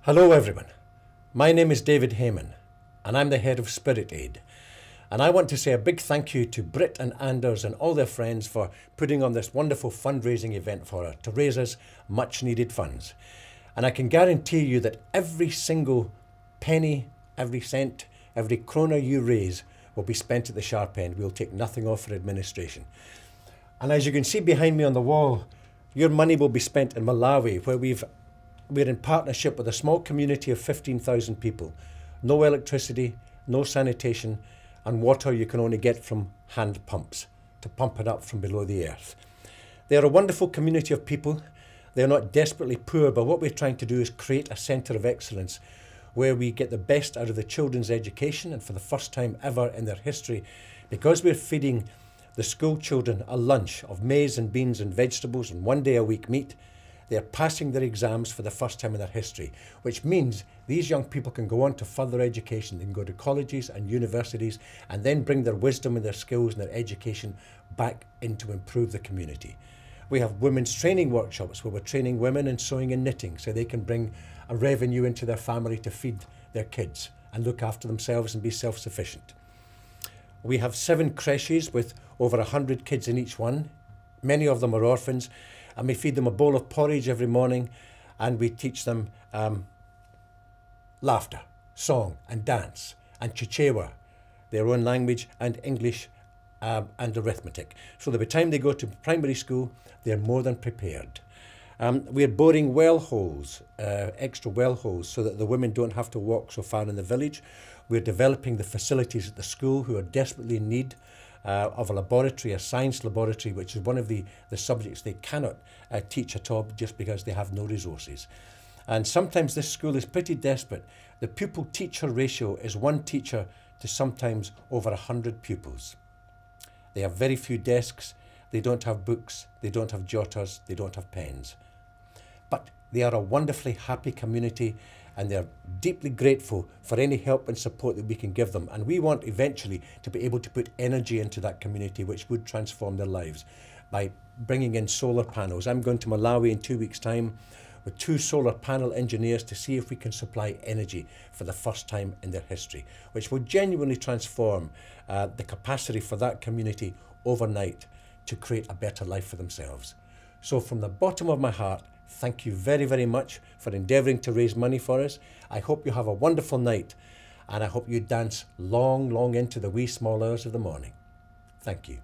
Hello everyone, my name is David Heyman and I'm the head of Spirit Aid, and I want to say a big thank you to Britt and Anders and all their friends for putting on this wonderful fundraising event for us to raise us much needed funds. And I can guarantee you that every single penny, every cent, every krona you raise will be spent at the sharp end. We'll take nothing off for administration. And as you can see behind me on the wall, your money will be spent in Malawi, where we're in partnership with a small community of 15,000 people. No electricity, no sanitation, and water you can only get from hand pumps to pump it up from below the earth. They're a wonderful community of people. They're not desperately poor, but what we're trying to do is create a centre of excellence where we get the best out of the children's education, and for the first time ever in their history, because we're feeding the school children a lunch of maize and beans and vegetables and 1 day a week meat, they're passing their exams for the first time in their history, which means these young people can go on to further education. They can go to colleges and universities and then bring their wisdom and their skills and their education back in to improve the community. We have women's training workshops where we're training women in sewing and knitting so they can bring a revenue into their family to feed their kids and look after themselves and be self-sufficient. We have 7 creches with over 100 kids in each one. Many of them are orphans, and we feed them a bowl of porridge every morning, and we teach them laughter, song and dance, and Chichewa, their own language, and English and arithmetic. So that by the time they go to primary school, they're more than prepared. We're boring well holes, extra well holes, so that the women don't have to walk so far in the village. We're developing the facilities at the school, who are desperately in need of a laboratory, a science laboratory, which is one of the subjects they cannot teach at all just because they have no resources. And sometimes this school is pretty desperate. The pupil-teacher ratio is 1 teacher to sometimes over 100 pupils. They have very few desks, they don't have books, they don't have jotters, they don't have pens. But they are a wonderfully happy community, and they're deeply grateful for any help and support that we can give them. And we want eventually to be able to put energy into that community, which would transform their lives by bringing in solar panels. I'm going to Malawi in 2 weeks' time with 2 solar panel engineers to see if we can supply energy for the first time in their history, which will genuinely transform the capacity for that community overnight to create a better life for themselves. So from the bottom of my heart, thank you very, very much for endeavouring to raise money for us. I hope you have a wonderful night, and I hope you dance long, long into the wee small hours of the morning. Thank you.